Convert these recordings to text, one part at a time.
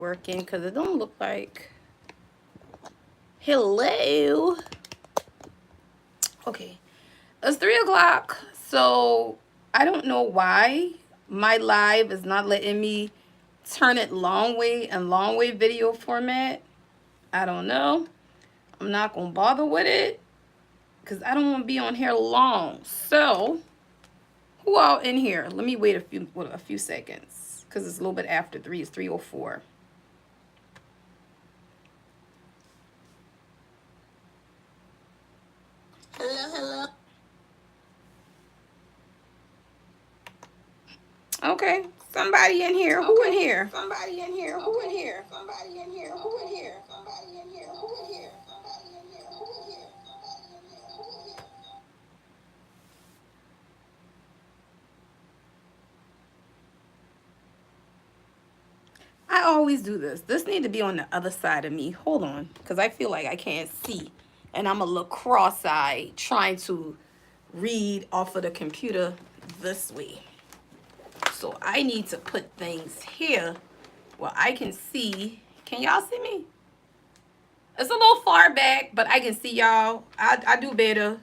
working because it don't look like. Hello. Okay, it's 3 o'clock, so I don't know why my live is not letting me turn it long way and long way video format. I don't know. I'm not gonna bother with it because I don't want to be on here long. So who all in here? Let me wait a few seconds because it's a little bit after 3. It's 3:04. Hello. Okay, somebody in here. Who in here? Somebody in here. Who in here? Somebody in here. Who in here? Somebody in here. Who in here? Somebody in here. Who in here? Somebody in here. Who in here? I always do this. This need to be on the other side of me. Hold on, because I feel like I can't see, and I'm a little cross-eyed trying to read off of the computer this way. So I need to put things here where I can see. Can y'all see me? It's a little far back, but I can see y'all. I do better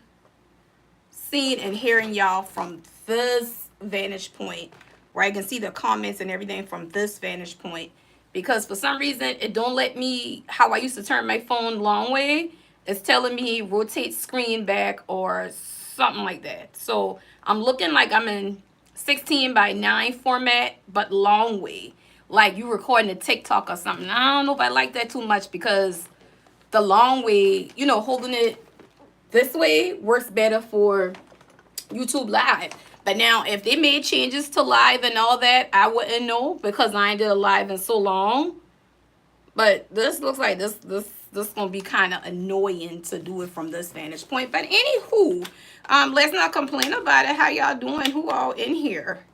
seeing and hearing y'all from this vantage point where I can see the comments and everything from this vantage point. Because for some reason, it don't let me, how I used to turn my phone long way, it's telling me rotate screen back or something like that. So I'm looking like I'm in 16:9 format, but long way. Like you recording a TikTok or something. I don't know if I like that too much because the long way, you know, holding it this way works better for YouTube Live. But now if they made changes to live and all that, I wouldn't know because I ain't did a live in so long. But this looks like this gonna be kind of annoying to do it from this vantage point. But anywho, let's not complain about it. How y'all doing? Who all in here?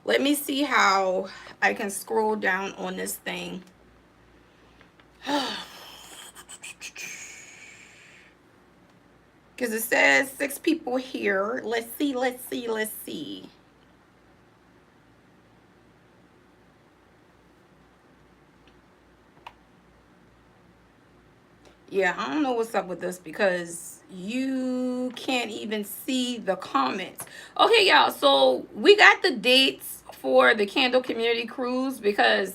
Let me see how I can scroll down on this thing. Because it says 6 people here. Let's see. Yeah, I don't know what's up with this because you can't even see the comments. Okay, y'all, so we got the dates for the Candle Community Cruise because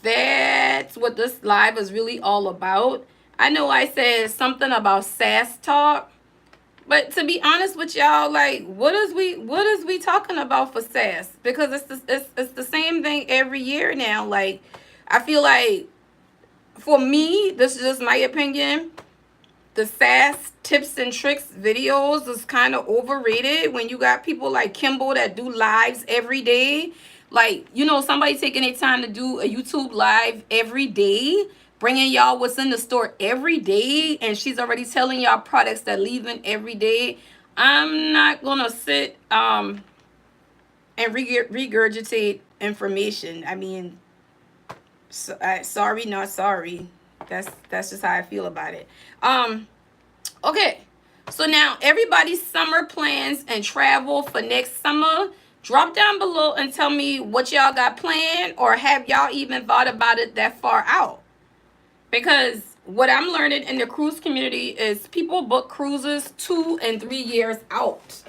that's what this live is really all about. I know I said something about sass talk, but to be honest with y'all, like what is we talking about for sass? Because it's the same thing every year now. Like I feel like for me, this is just my opinion, the sass tips and tricks videos is kind of overrated when you got people like Kimball that do lives every day. Like, you know, somebody taking their time to do a YouTube live every day, bringing y'all what's in the store every day, and she's already telling y'all products that leaving every day. I'm not gonna sit and regurgitate information. I mean, sorry, not sorry. That's just how I feel about it. Okay, so now everybody's summer plans and travel for next summer. Drop down below and tell me what y'all got planned, or have y'all even thought about it that far out? Because what I'm learning in the cruise community is people book cruises 2 and 3 years out.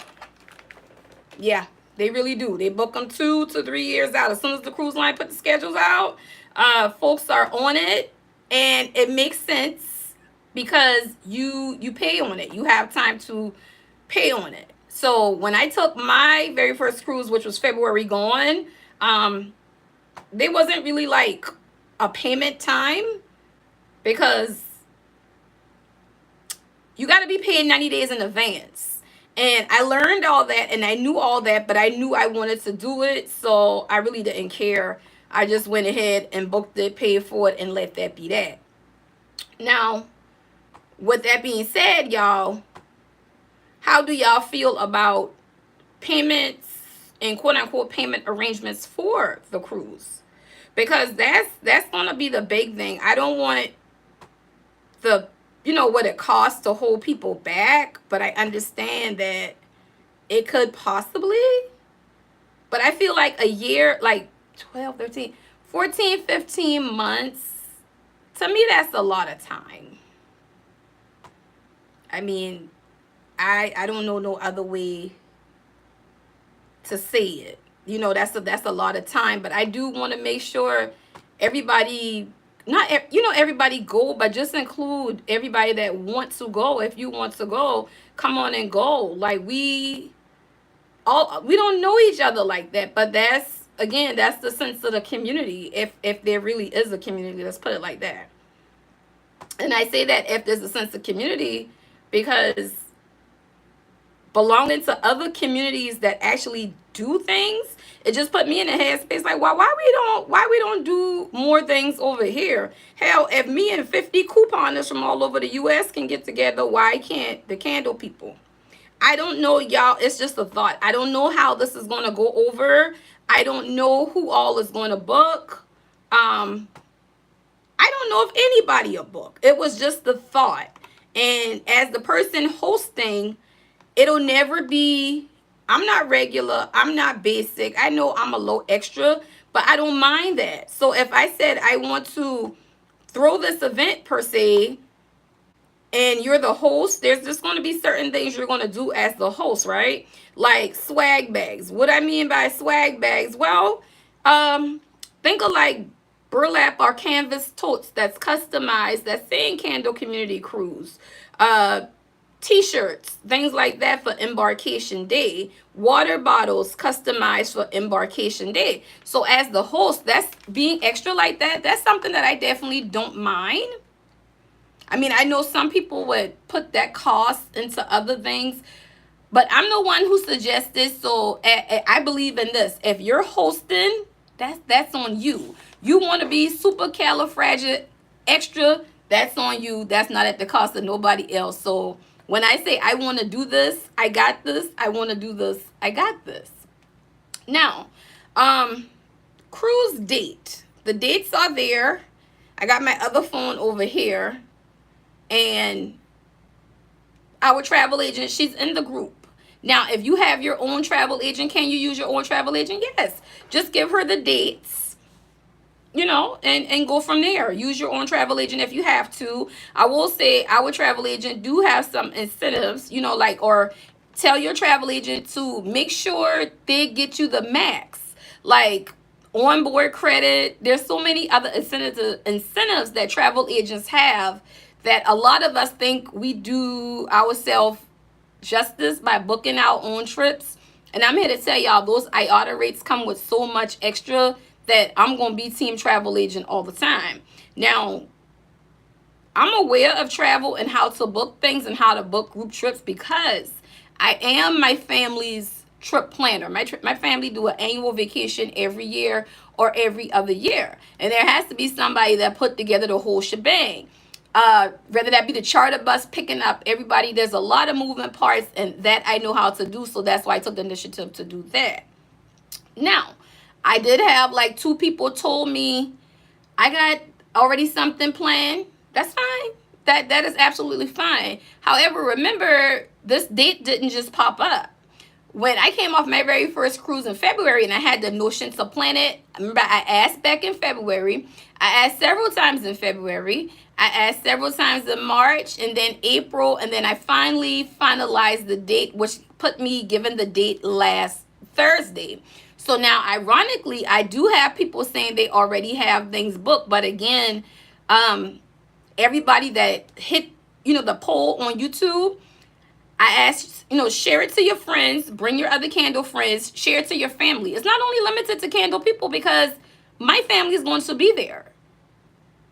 Yeah, they really do. They book them 2 to 3 years out. As soon as the cruise line put the schedules out, folks are on it, and it makes sense because you pay on it. You have time to pay on it. So when I took my very first cruise, which was February gone, there wasn't really like a payment time because you got to be paid 90 days in advance. And I learned all that and I knew all that, but I knew I wanted to do it. So I really didn't care. I just went ahead and booked it, paid for it, and let that be that. Now, with that being said, y'all, how do y'all feel about payments and quote unquote payment arrangements for the cruise? Because that's going to be the big thing. I don't want the, you know, what it costs to hold people back, but I understand that it could possibly. But I feel like a year, like 12, 13, 14, 15 months, to me, that's a lot of time. I mean, I don't know no other way to say it. You know, that's a lot of time, but I do want to make sure everybody, not everybody go, but just include everybody that wants to go. If you want to go, come on and go. Like, we don't know each other like that, but that's the sense of the community. If there really is a community, let's put it like that. And I say that if there's a sense of community, because belonging to other communities that actually do things, it just put me in a headspace like, why we don't do more things over here? Hell, if me and 50 couponers from all over the US can get together, why can't the candle people? I don't know, y'all. It's just a thought. I don't know how this is going to go over. I don't know who all is going to book. I don't know if anybody will book. It was just the thought. And as the person hosting, it'll never be, I'm not regular, I'm not basic. I know I'm a low extra, but I don't mind that. So if I said I want to throw this event per se, and you're the host, there's just going to be certain things you're going to do as the host, right? Like swag bags. What I mean by swag bags, well, think of like burlap or canvas totes that's customized, that's saying Candle Community Cruise. T-shirts, things like that for embarkation day. Water bottles customized for embarkation day. So as the host, that's being extra like that. That's something that I definitely don't mind. I mean, I know some people would put that cost into other things, but I'm the one who suggests this. So I believe in this. If you're hosting, that's on you. You want to be super califragil extra, that's on you. That's not at the cost of nobody else. So when I say I want to do this, I got this. I want to do this, I got this. Now, cruise date. The dates are there. I got my other phone over here. And our travel agent, she's in the group. Now, if you have your own travel agent, can you use your own travel agent? Yes. Just give her the dates, and go from there. Use your own travel agent if you have to. I will say our travel agent do have some incentives, or tell your travel agent to make sure they get you the max, like onboard credit. There's so many other incentives that travel agents have, that a lot of us think we do ourselves justice by booking our own trips. And I'm here to tell y'all, those IATA rates come with so much extra that I'm going to be team travel agent all the time. Now, I'm aware of travel and how to book things and how to book group trips, because I am my family's trip planner. My family do an annual vacation every year or every other year. And there has to be somebody that put together the whole shebang. Whether that be the charter bus picking up everybody, there's a lot of moving parts, and that I know how to do. So that's why I took the initiative to do that. Now, I did have like 2 people told me I got already something planned. That's fine. That is absolutely fine. However, remember, this date didn't just pop up. When I came off my very first cruise in February and I had the notion to plan it, remember I asked back in February. I asked several times in February. I asked several times in March, and then April, and then I finally finalized the date, which put me given the date last Thursday. So now, ironically, I do have people saying they already have things booked. But again, everybody that hit, the poll on YouTube, I asked, share it to your friends, bring your other candle friends, share it to your family. It's not only limited to candle people, because my family is going to be there.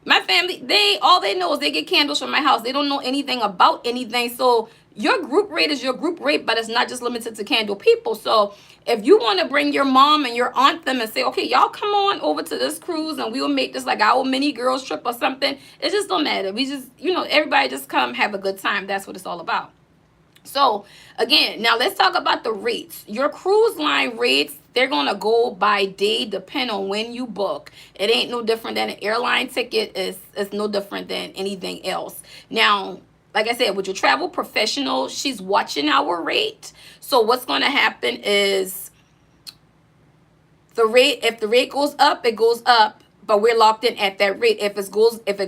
My family, all they know is they get candles from my house. They don't know anything about anything. So your group rate is your group rate, but it's not just limited to candle people. So if you want to bring your mom and your aunt them and say, okay, y'all come on over to this cruise and we'll make this like our mini girls trip or something, it just don't matter. We just, everybody just come have a good time. That's what it's all about. So again, now let's talk about the rates. Your cruise line rates, they're going to go by day, depend on when you book. It ain't no different than an airline ticket. It's no different than anything else. Now, like I said, with your travel professional, she's watching our rate. So what's going to happen is the rate, if the rate goes up, it goes up. but we're locked in at that rate. If it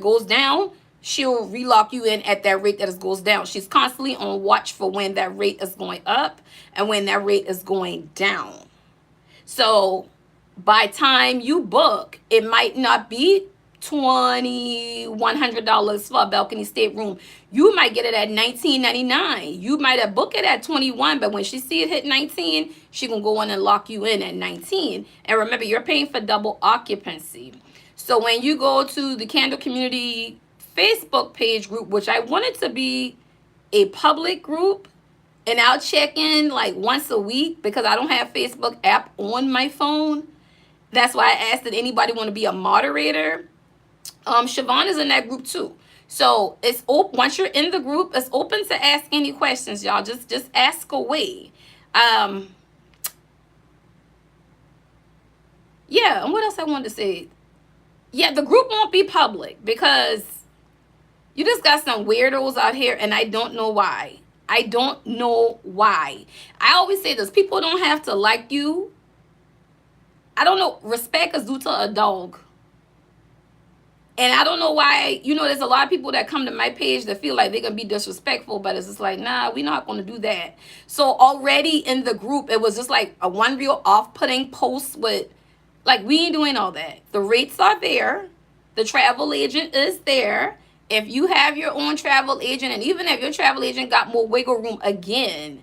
goes down, she'll relock you in at that rate that it goes down. She's constantly on watch for when that rate is going up and when that rate is going down. So by time you book, it might not be $2,100 for a balcony stateroom. You might get it at $19.99. You might have booked it at $21, but when she see it hit 19, she gonna go in and lock you in at 19. And remember, you're paying for double occupancy. So when you go to the Candle Community Facebook page group, which I wanted to be a public group, and I'll check in like once a week because I don't have Facebook app on my phone. That's why I asked, did anybody want to be a moderator? Siobhan is in that group too. So it's open. Once you're in the group, it's open to ask any questions, y'all. Just ask away. Yeah, and what else I wanted to say? Yeah, the group won't be public because you just got some weirdos out here, and I don't know why. I don't know why. I always say this: people don't have to like you. I don't know. Respect is due to a dog. And I don't know why, there's a lot of people that come to my page that feel like they're going to be disrespectful, but it's just like, nah, we're not going to do that. So already in the group, it was just like a one real off-putting post with, like, we ain't doing all that. The rates are there. The travel agent is there. If you have your own travel agent, and even if your travel agent got more wiggle room, again,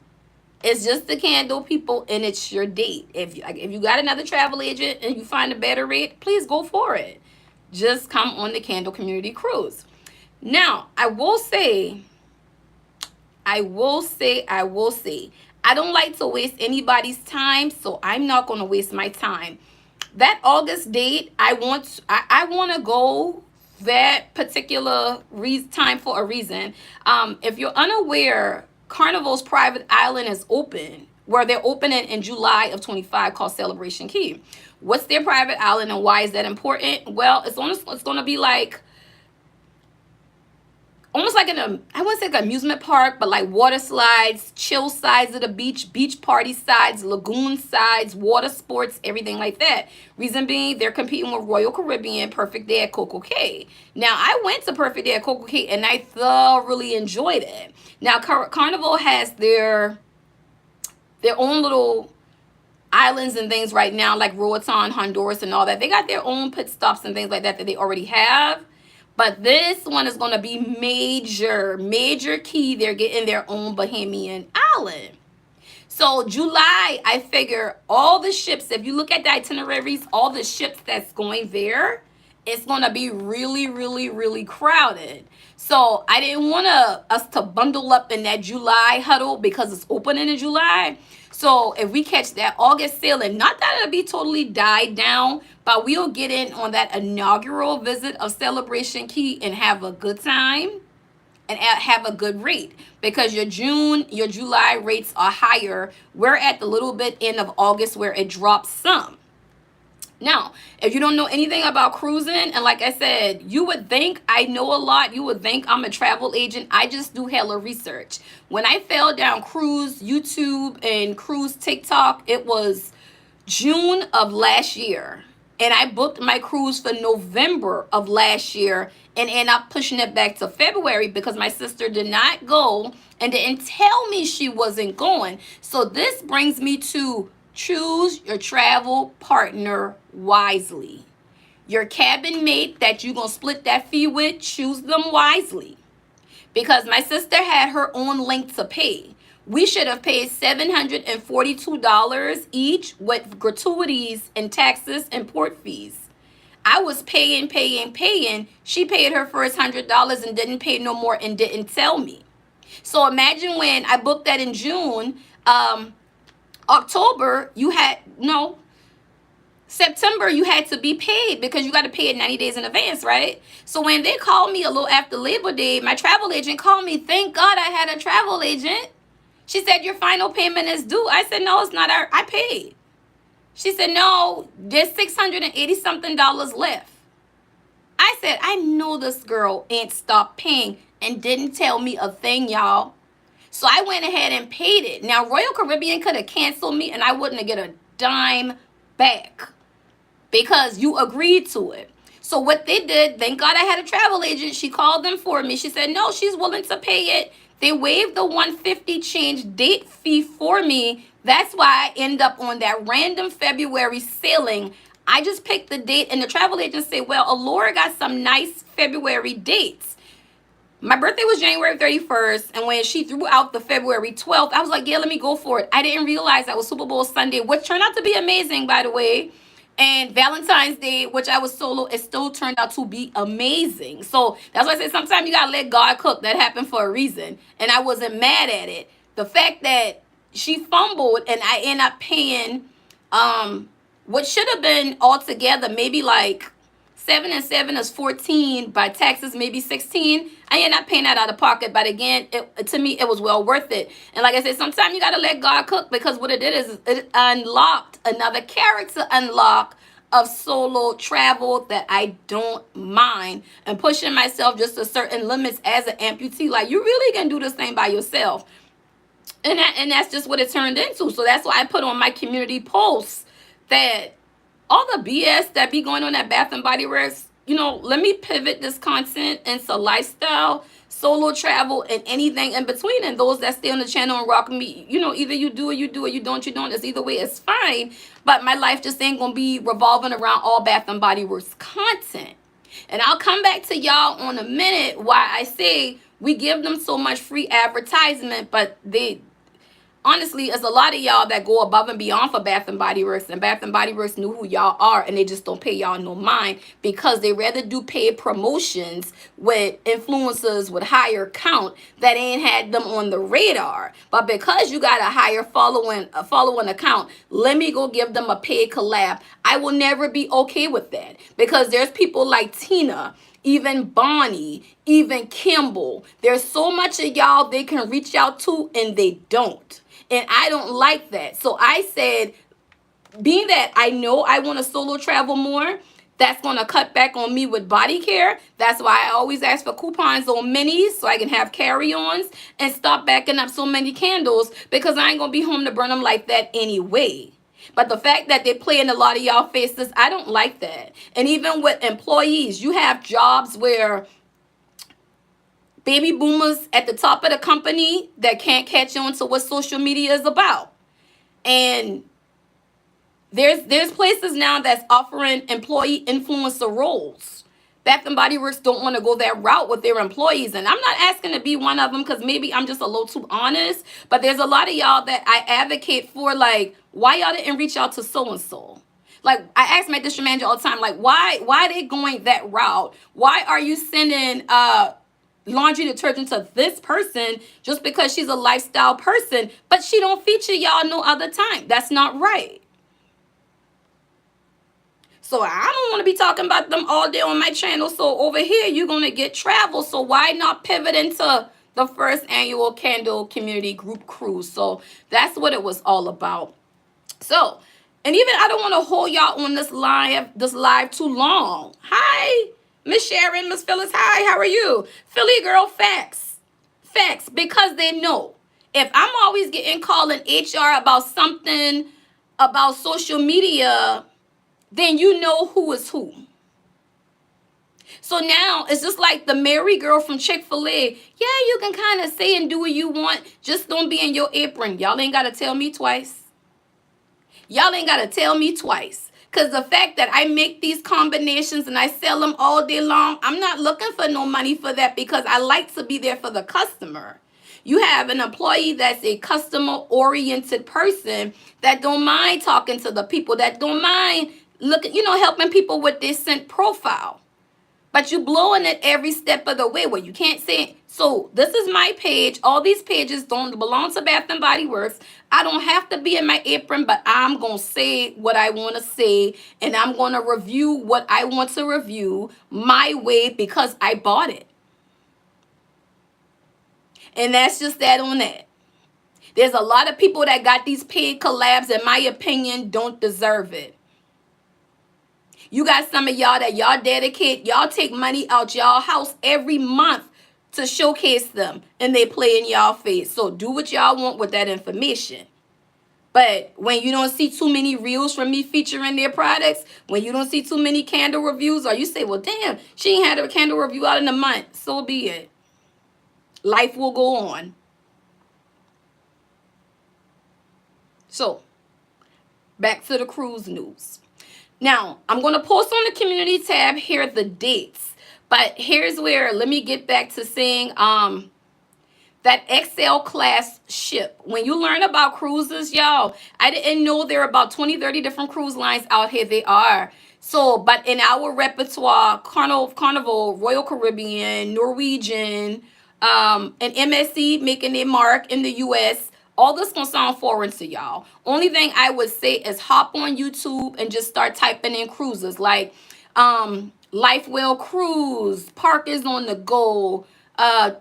it's just the Candle people and it's your date. If you got another travel agent and you find a better rate, please go for it. Just come on the Candle Community Cruise. Now, I will say, I don't like to waste anybody's time, so I'm not going to waste my time. That August date, I want to go that particular time for a reason. If you're unaware, Carnival's private island is open, where they're opening in July of 25, called Celebration Key. What's their private island and why is that important? Well, it's going to be like almost like I wouldn't say like an amusement park, but like water slides, chill sides of the beach party sides, lagoon sides, water sports, everything like that. Reason being, they're competing with Royal Caribbean, Perfect Day at Coco Cay. Now, I went to Perfect Day at Coco Cay and I thoroughly enjoyed it. Now, Carnival has their own little islands and things right now, like Roatan, Honduras, and all that. They got their own pit stops and things like that they already have. But this one is going to be major key. They're getting their own Bahamian island. So July, I figure all the ships, if you look at the itineraries, all the ships that's going there, it's going to be really crowded. So I didn't want us to bundle up in that July huddle because it's opening in July. So if we catch that August sailing, not that it'll be totally died down, but we'll get in on that inaugural visit of Celebration Key and have a good time and have a good rate, because your July rates are higher. We're at the little bit end of August where it drops some. Now, if you don't know anything about cruising, and like I said, you would think I know a lot. You would think I'm a travel agent. I just do hella research. When I fell down cruise YouTube and cruise TikTok, it was June of last year. And I booked my cruise for November of last year and ended up pushing it back to February because my sister did not go and didn't tell me she wasn't going. So this brings me to choose your travel partner wisely. Your cabin mate that you're going to split that fee with, choose them wisely. Because my sister had her own link to pay. We should have paid $742 each with gratuities and taxes and port fees. I was paying. She paid her first $100 and didn't pay no more and didn't tell me. So imagine when I booked that in June, October, September, you had to be paid because you got to pay it 90 days in advance, right? So when they called me a little after Labor Day, my travel agent called me. Thank God I had a travel agent. She said, your final payment is due. I said, no, it's not. I paid. She said, no, there's $680 something left. I said, I know this girl ain't stopped paying and didn't tell me a thing, y'all. So I went ahead and paid it. Now, Royal Caribbean could have canceled me and I wouldn't have get a dime back because you agreed to it. So what they did, thank God I had a travel agent. She called them for me. She said, no, she's willing to pay it. They waived the 150 change date fee for me. That's why I end up on that random February sailing. I just picked the date, and the travel agent said, well, Allura got some nice February dates. My birthday was January 31st, and when she threw out the February 12th, I was like, yeah, let me go for it. I didn't realize that was Super Bowl Sunday, which turned out to be amazing, by the way. And Valentine's Day, which I was solo, it still turned out to be amazing. So that's why I said sometimes you gotta let God cook. That happened for a reason. And I wasn't mad at it. The fact that she fumbled and I end up paying what should have been altogether maybe like 7 and 7 is 14 by taxes, maybe 16. I ended up paying that out of pocket, but again, to me, it was well worth it. And like I said, sometimes you got to let God cook, because what it did is it unlocked another character unlock of solo travel that I don't mind, and pushing myself just to certain limits as an amputee. Like, you really can do this thing by yourself. And that's just what it turned into. So that's why I put on my community posts that all the BS that be going on at Bath and Body Works, let me pivot this content into lifestyle, solo travel, and anything in between. And those that stay on the channel and rock me, either you do or you do, or you don't, It's either way, it's fine. But my life just ain't gonna be revolving around all Bath and Body Works content. And I'll come back to y'all on a minute why I say we give them so much free advertisement, but honestly, there's a lot of y'all that go above and beyond for Bath and Body Works, and Bath and Body Works knew who y'all are, and they just don't pay y'all no mind, because they rather do paid promotions with influencers with higher count that ain't had them on the radar. But because you got a higher following account, let me go give them a paid collab. I will never be okay with that, because there's people like Tina, even Bonnie, even Kimball. There's so much of y'all they can reach out to, and they don't. And I don't like that. So I said, being that I know I want to solo travel more, that's going to cut back on me with body care. That's why I always ask for coupons on minis so I can have carry-ons, and stop backing up so many candles, because I ain't going to be home to burn them like that anyway. But the fact that they play in a lot of y'all faces, I don't like that. And even with employees, you have jobs where baby boomers at the top of the company that can't catch on to what social media is about. And there's places now that's offering employee influencer roles. Bath and Body Works don't want to go that route with their employees. And I'm not asking to be one of them, because maybe I'm just a little too honest. But there's a lot of y'all that I advocate for, like, why y'all didn't reach out to so-and-so? Like, I ask my district manager all the time, like, why they going that route? Why are you sending laundry detergent to this person just because she's a lifestyle person, but she don't feature y'all no other time? That's not right. So I don't want to be talking about them all day on my channel. So over here, you're going to get travel. So why not pivot into the first annual Candle Community Group Cruise? So that's what it was all about. So, and even I don't want to hold y'all on this live too long. Hi, Miss Sharon, Miss Phyllis. Hi, how are you? Philly girl, facts. Facts, because they know. If I'm always getting called in HR about something about social media, then you know who is who. So now it's just like the Mary girl from Chick-fil-A. Yeah, you can kind of say and do what you want. Just don't be in your apron. Y'all ain't got to tell me twice. Y'all ain't got to tell me twice. Because the fact that I make these combinations and I sell them all day long, I'm not looking for no money for that, because I like to be there for the customer. You have an employee that's a customer-oriented person that don't mind talking to the people, that don't mind helping people with their scent profile. But you blowing it every step of the way where you can't say it. So this is my page. All these pages don't belong to Bath and Body Works. I don't have to be in my apron, but I'm going to say what I want to say. And I'm going to review what I want to review my way, because I bought it. And that's just that on that. There's a lot of people that got these paid collabs, in my opinion, don't deserve it. You got some of y'all that y'all dedicate, y'all take money out y'all house every month to showcase them, and they play in y'all face. So do what y'all want with that information. But when you don't see too many reels from me featuring their products, when you don't see too many candle reviews, or you say, well, damn, she ain't had a candle review out in a month, so be it. Life will go on. So, back to the cruise news. Now, I'm going to post on the community tab here the dates. But here's where, let me get back to saying that XL class ship. When you learn about cruises, y'all, I didn't know there are about 20, 30 different cruise lines out here. They are. So, but in our repertoire, Carnival, Royal Caribbean, Norwegian, and MSC making their mark in the U.S., all this gonna sound foreign to y'all. Only thing I would say is hop on YouTube and just start typing in cruises like Lifewell Cruise, Park is on the Go,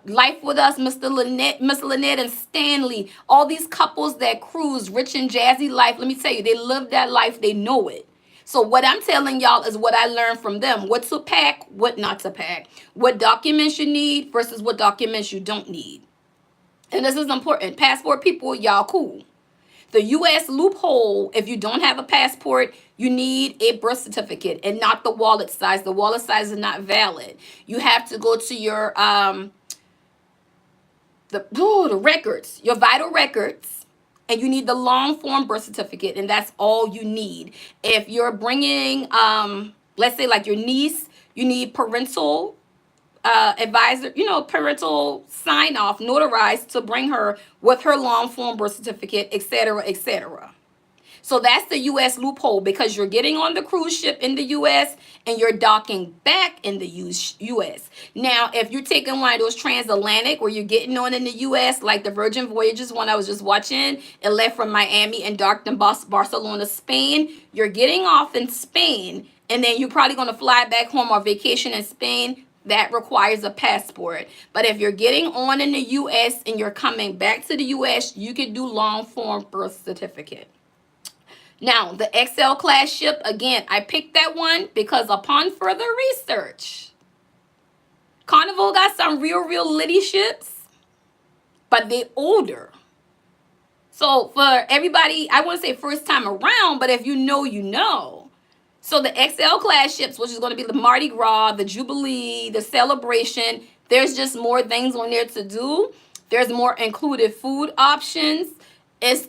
Life with Us, Miss Lynette and Stanley, all these couples that cruise, rich and jazzy life. Let me tell you, they live that life, they know it. So what I'm telling y'all is what I learned from them. What to pack, what not to pack. What documents you need versus what documents you don't need. And this is important. Passport people, y'all cool. The U.S. loophole, if you don't have a passport, you need a birth certificate and not the wallet size. The wallet size is not valid. You have to go to your the records, your vital records, and you need the long form birth certificate, and that's all you need. If you're bringing, let's say like your niece, you need parental advisor, parental sign off, notarized to bring her with her long form birth certificate, etc., etc. So that's the U.S. loophole because you're getting on the cruise ship in the U.S. and you're docking back in the U.S. Now, if you're taking one of those transatlantic where you're getting on in the U.S., like the Virgin Voyages one I was just watching, it left from Miami and docked in Barcelona, Spain. You're getting off in Spain, and then you're probably going to fly back home or vacation in Spain. That requires a passport. But if you're getting on in the U.S. and you're coming back to the U.S., you can do long form birth certificate. Now, the XL class ship, again, I picked that one because upon further research, Carnival got some real litty ships, but they older. So for everybody, I wouldn't say first time around, but if you know, you know. So the XL class ships, which is going to be the Mardi Gras, the Jubilee, the Celebration, there's just more things on there to do. There's more included food options. It's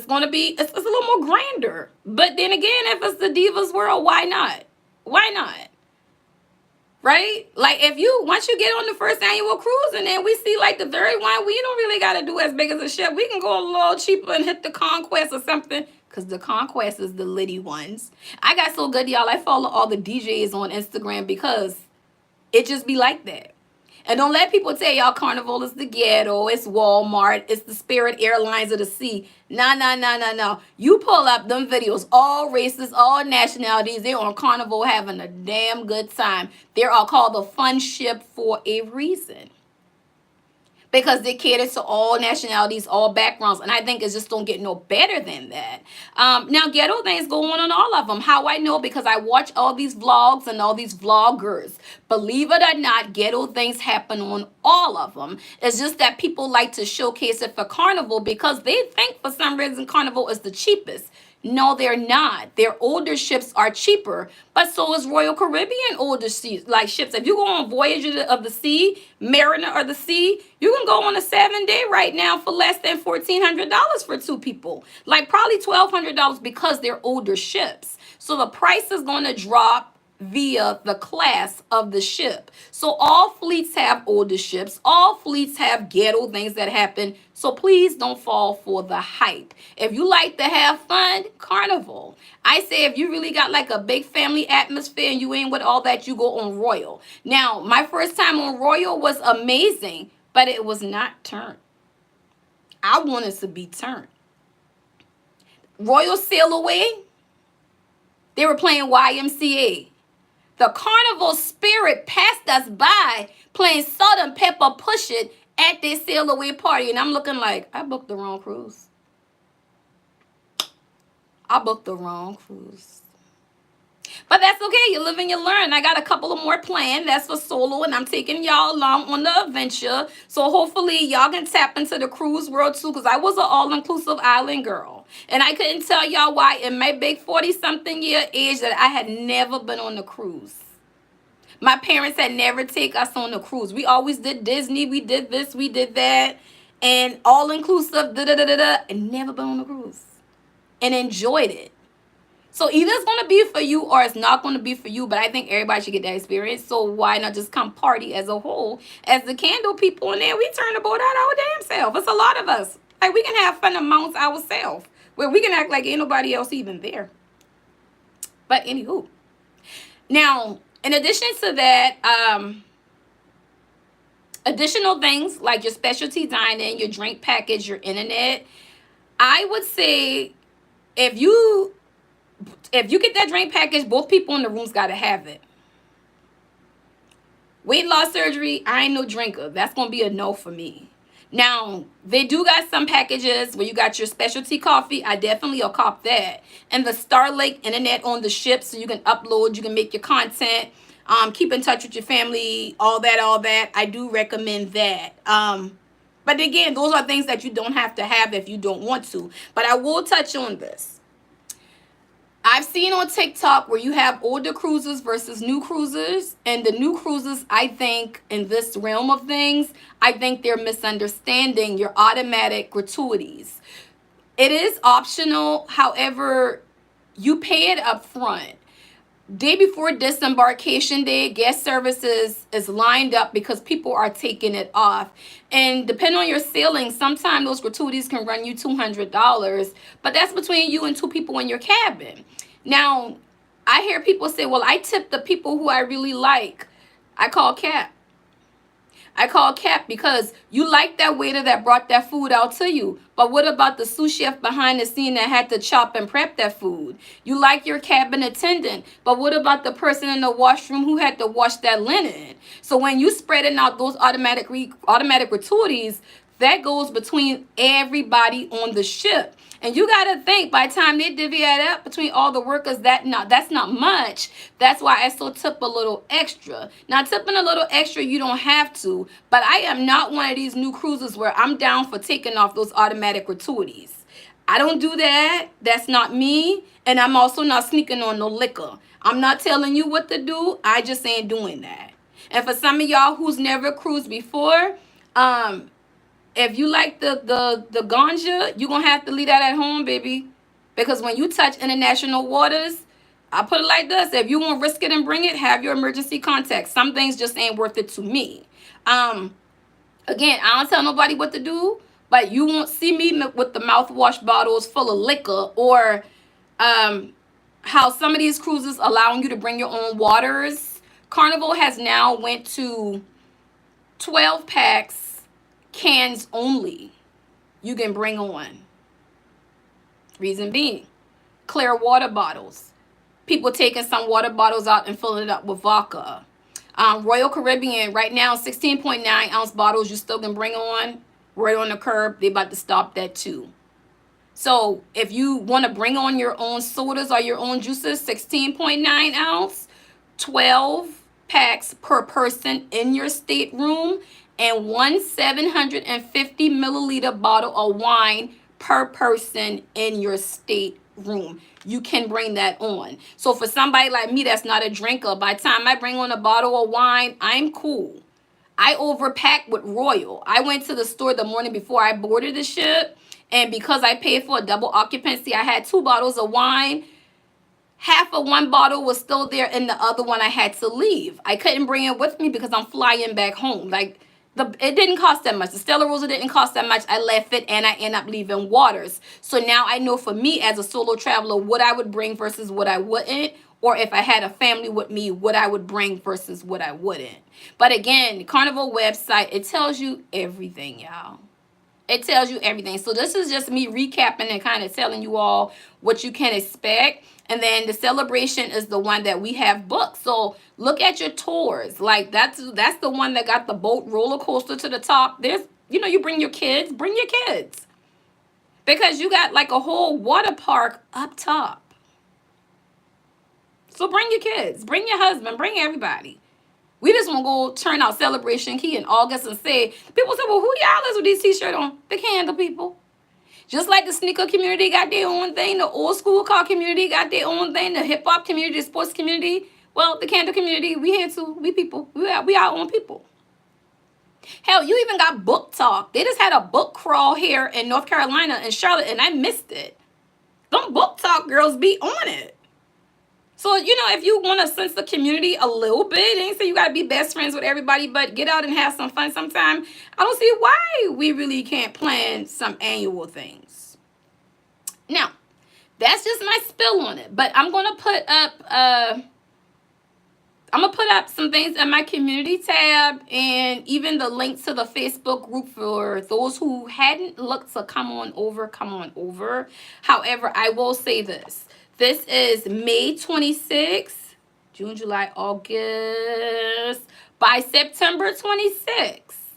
going to be, it's a little more grander. But then again, if it's the Divas World, why not? Why not? Right? Like once you get on the first annual cruise and then we see like the third one, we don't really got to do as big as a ship. We can go a little cheaper and hit the Conquest or something. Because the Conquest is the litty ones. I got so good, y'all. I follow all the DJs on Instagram because it just be like that. And don't let people tell y'all Carnival is the ghetto, it's Walmart, it's the Spirit Airlines of the sea. No. You pull up them videos, all races, all nationalities, they're on Carnival having a damn good time. They're all called the fun ship for a reason. Because they cater to all nationalities, all backgrounds. And I think it's just don't get no better than that. Now, ghetto things go on all of them. How I know? Because I watch all these vlogs and all these vloggers. Believe it or not, ghetto things happen on all of them. It's just that people like to showcase it for Carnival because they think for some reason Carnival is the cheapest. No, they're not. Their older ships are cheaper, but so is Royal Caribbean older ships. If you go on Voyager of the Sea, Mariner of the Sea, you can go on a 7-day right now for less than $1,400 for two people. Like probably $1,200 because they're older ships. So the price is going to drop via the class of the ship. So all fleets have older ships. All fleets have ghetto things that happen. So please don't fall for the hype. If you like to have fun, Carnival. I say if you really got like a big family atmosphere and you ain't with all that, you go on Royal. Now, my first time on Royal was amazing, but it was not turned. I wanted to be turned. Royal Sail Away, they were playing YMCA. The Carnival Spirit passed us by playing Salt and Pepper Push It at their sail away party. And I'm looking like, I booked the wrong cruise. I booked the wrong cruise. But that's okay. You live and you learn. I got a couple of more planned. That's for solo, and I'm taking y'all along on the adventure. So hopefully y'all can tap into the cruise world too, because I was an all-inclusive island girl. And I couldn't tell y'all why in my big 40-something year age that I had never been on a cruise. My parents had never take us on a cruise. We always did Disney. We did this. We did that. And all-inclusive, da-da-da-da-da, and never been on a cruise. And enjoyed it. So either it's going to be for you or it's not going to be for you. But I think everybody should get that experience. So why not just come party as a whole? As the candle people in there, we turn the boat out our damn self. It's a lot of us. Like, we can have fun amongst ourselves. Where we can act like ain't nobody else even there. But anywho. Now, in addition to that, additional things like your specialty dining, your drink package, your internet, I would say if you get that drink package, both people in the room's got to have it. Weight loss surgery, I ain't no drinker. That's going to be a no for me. Now, they do got some packages where you got your specialty coffee. I definitely will cop that. And the Starlink internet on the ship, so you can upload, you can make your content, keep in touch with your family, all that. I do recommend that. But again, those are things that you don't have to have if you don't want to. But I will touch on this. I've seen on TikTok where you have older cruisers versus new cruisers. And the new cruisers, I think, in this realm of things, I think they're misunderstanding your automatic gratuities. It is optional. However, you pay it up front. Day before disembarkation day, guest services is lined up because people are taking it off. And depending on your sailing, sometimes those gratuities can run you $200, but that's between you and two people in your cabin. Now, I hear people say, well, I tip the people who I really like. I call cap. Because you like that waiter that brought that food out to you. But what about the sous chef behind the scene that had to chop and prep that food? You like your cabin attendant. But what about the person in the washroom who had to wash that linen? So when you spreading out those automatic gratuities, that goes between everybody on the ship. And you got to think, by the time they divvy it up between all the workers, that's not much. That's why I still tip a little extra. Now, tipping a little extra, you don't have to. But I am not one of these new cruisers where I'm down for taking off those automatic gratuities. I don't do that. That's not me. And I'm also not sneaking on no liquor. I'm not telling you what to do. I just ain't doing that. And for some of y'all who's never cruised before, if you like the ganja, you're going to have to leave that at home, baby. Because when you touch international waters, I put it like this. If you want to risk it and bring it, have your emergency contacts. Some things just ain't worth it to me. Again, I don't tell nobody what to do, but you won't see me with the mouthwash bottles full of liquor, or how some of these cruises allowing you to bring your own waters. Carnival has now went to 12 packs. Cans only you can bring on. Reason being, clear water bottles. People taking some water bottles out and filling it up with vodka. Royal Caribbean, right now, 16.9 ounce bottles you still can bring on. Right on the curb, they about to stop that too. So if you want to bring on your own sodas or your own juices, 16.9 ounce, 12 packs per person in your stateroom, and one 750 milliliter bottle of wine per person in your stateroom. You can bring that on. So for somebody like me that's not a drinker, by the time I bring on a bottle of wine, I'm cool. I overpacked with Royal. I went to the store the morning before I boarded the ship, and because I paid for a double occupancy, I had 2 bottles of wine. Half of one bottle was still there, and the other one I had to leave. I couldn't bring it with me because I'm flying back home. It didn't cost that much. The Stella Rosa didn't cost that much. I left it, and I end up leaving waters. So now I know for me as a solo traveler what I would bring versus what I wouldn't. Or if I had a family with me, what I would bring versus what I wouldn't. But again, the Carnival website, it tells you everything, y'all. It tells you everything. So this is just me recapping and kind of telling you all what you can expect. And then the celebration is the one that we have booked. So look at your tours. Like that's the one that got the boat roller coaster to the top. There's, you bring your kids. Because you got like a whole water park up top. So bring your kids, bring your husband, bring everybody. We just want to go turn out Celebration Key in August and say, people say, well, who y'all is with these t-shirts on? The candle people. Just like the sneaker community got their own thing, the old school car community got their own thing, the hip hop community, the sports community. Well, the candle community, we here too. We people. We our own people. Hell, you even got book talk. They just had a book crawl here in North Carolina and Charlotte, and I missed it. Them book talk girls be on it. So, if you want to sense the community a little bit, ain't say you got to be best friends with everybody, but get out and have some fun sometime. I don't see why we really can't plan some annual things. Now, that's just my spill on it, but I'm going to put up some things in my community tab and even the link to the Facebook group for those who hadn't looked to come on over. However, I will say this. This is May 26th, June, July, August. By September 26th,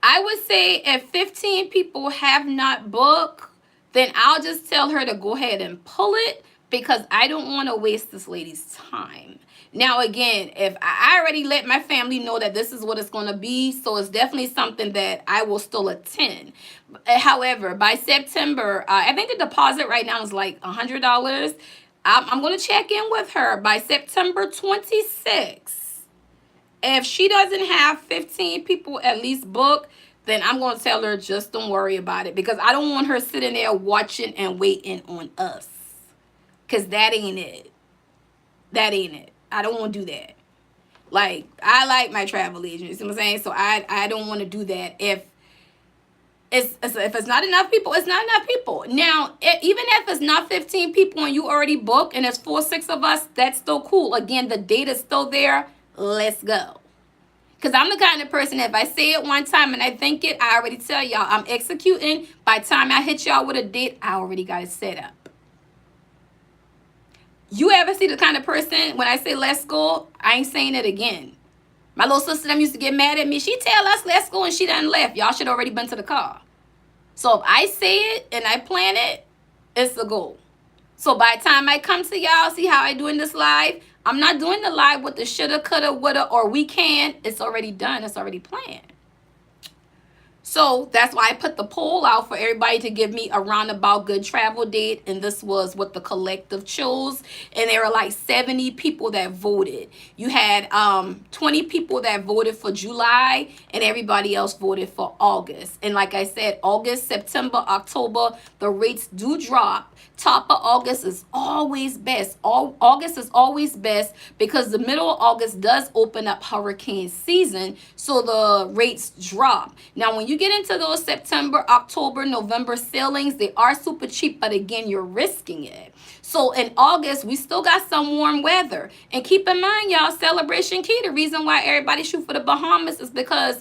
I would say if 15 people have not booked, then I'll just tell her to go ahead and pull it because I don't want to waste this lady's time. Now, again, if I already let my family know that this is what it's going to be, so it's definitely something that I will still attend. However, by September, I think the deposit right now is like $100. I'm going to check in with her by September 26th. If she doesn't have 15 people at least booked, then I'm going to tell her just don't worry about it because I don't want her sitting there watching and waiting on us because that ain't it. That ain't it. I don't want to do that. Like, I like my travel agent. You see what I'm saying? So I don't want to do that. If it's not enough people, it's not enough people. Now, even if it's not 15 people and you already booked and it's 4-6 of us, that's still cool. Again, the date is still there. Let's go. Because I'm the kind of person, if I say it one time and I think it, I already tell y'all I'm executing. By the time I hit y'all with a date, I already got it set up. You ever see the kind of person, when I say let's go, I ain't saying it again. My little sister them used to get mad at me. She tell us let's go and she done left. Y'all should already been to the car. So if I say it and I plan it, it's a goal. So by the time I come to y'all, see how I doing this live? I'm not doing the live with the shoulda, coulda, woulda, or we can. It's already done. It's already planned. So that's why I put the poll out for everybody to give me a roundabout good travel date. And this was what the collective chose. And there were like 70 people that voted. You had 20 people that voted for July and everybody else voted for August. And like I said, August, September, October, the rates do drop. Top of August is always best. August is always best because the middle of August does open up hurricane season. So the rates drop. Now, when you get into those September, October, November sailings, they are super cheap, but again, you're risking it. So in August, we still got some warm weather. And keep in mind, y'all, Celebration Key, the reason why everybody shoot for the Bahamas is because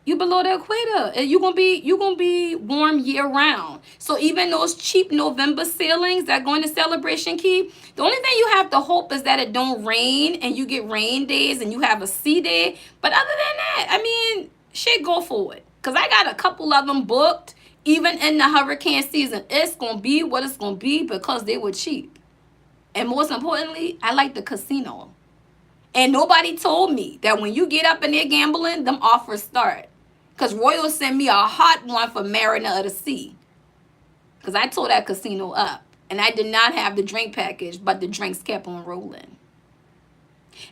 you below the equator and you're gonna be warm year round. So even those cheap November sailings that going to Celebration Key, the only thing you have to hope is that it don't rain and you get rain days and you have a sea day. But other than that, I mean, shit, go for it. Because I got a couple of them booked. Even in the hurricane season, it's going to be what it's going to be because they were cheap. And most importantly, I like the casino. And nobody told me that when you get up in there gambling, them offers start. Because Royal sent me a hot one for Mariner of the Sea. Because I tore that casino up. And I did not have the drink package, but the drinks kept on rolling.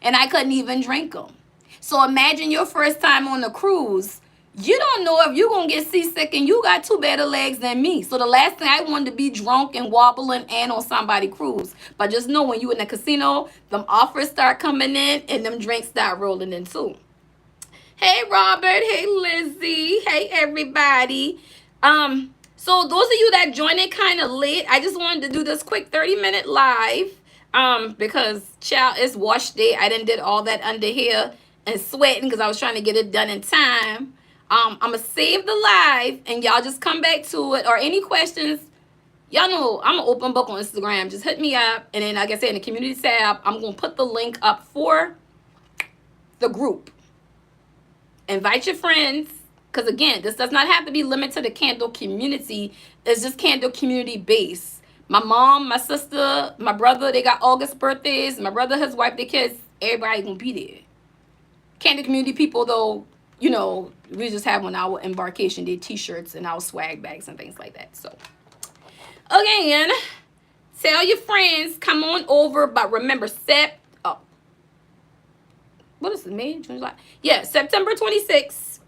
And I couldn't even drink them. So imagine your first time on the cruise. You don't know if you're going to get seasick and you got 2 better legs than me. So the last thing I wanted to be drunk and wobbling and on somebody's cruise. But just know when you in the casino, them offers start coming in and them drinks start rolling in too. Hey, Robert. Hey, Lizzie. Hey, everybody. So those of you that joined it kind of late, I just wanted to do this quick 30-minute live. Because, child, it's wash day. I done did all that under here and sweating because I was trying to get it done in time. I'm going to save the live and y'all just come back to it. Or any questions, y'all know I'm an open book on Instagram. Just hit me up. And then, like I said, in the community tab, I'm going to put the link up for the group. Invite your friends. Because, again, this does not have to be limited to the candle community. It's just candle community based. My mom, my sister, my brother, they got August birthdays. My brother, his wife, their kids, everybody gonna be there. Candy community people, though, you know, we just have on our embarkation day t-shirts and our swag bags and things like that. So, again, tell your friends, come on over. But remember, what is it, May, June, July? Yeah, September 26th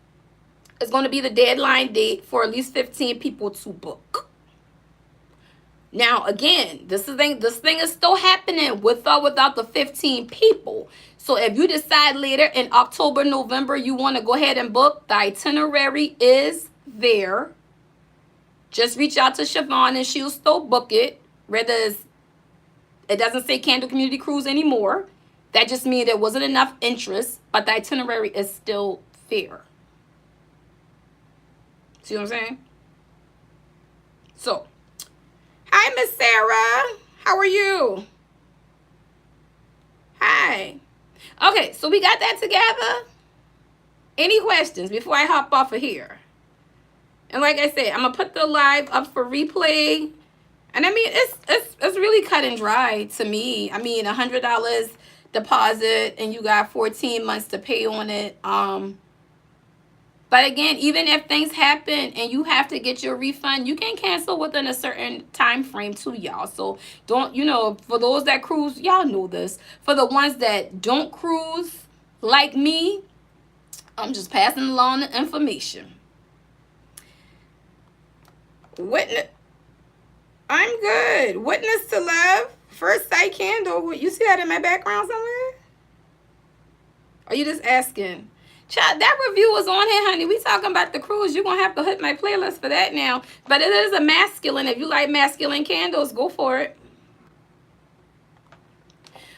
is going to be the deadline date for at least 15 people to book. Now, again, this thing is still happening with or without the 15 people. So if you decide later in October, November, you want to go ahead and book, the itinerary is there. Just reach out to Siobhan and she'll still book it. Whether it doesn't say Candle Community Cruise anymore. That just means there wasn't enough interest, but the itinerary is still fair. See what I'm saying? So, hi, Miss Sarah. How are you? Hi. Okay, so we got that together. Any questions before I hop off of here? And like I said, I'm going to put the live up for replay. And I mean, it's really cut and dry to me. I mean, $100 deposit and you got 14 months to pay on it. But again, even if things happen and you have to get your refund, you can cancel within a certain time frame too, y'all. So don't, you know, for those that cruise, y'all know this. For the ones that don't cruise like me, I'm just passing along the information. Witness, I'm good. Witness to love, first sight candle. You see that in my background somewhere? Are you just asking? Child, that review was on here, honey. We talking about the cruise. You're going to have to hit my playlist for that now. But it is a masculine. If you like masculine candles, go for it.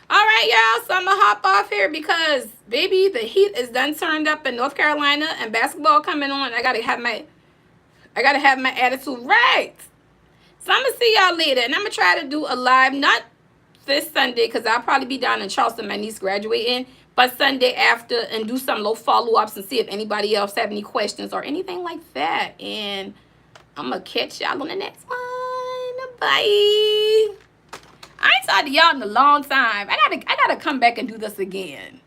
All right, y'all. So I'm going to hop off here because, baby, the heat is done turned up in North Carolina and basketball coming on. I got to have my attitude right. So I'm going to see y'all later. And I'm going to try to do a live, not this Sunday because I'll probably be down in Charleston, my niece graduating. But Sunday after, and do some little follow-ups and see if anybody else have any questions or anything like that. And I'm going to catch y'all on the next one. Bye. I ain't talked to y'all in a long time. I gotta come back and do this again.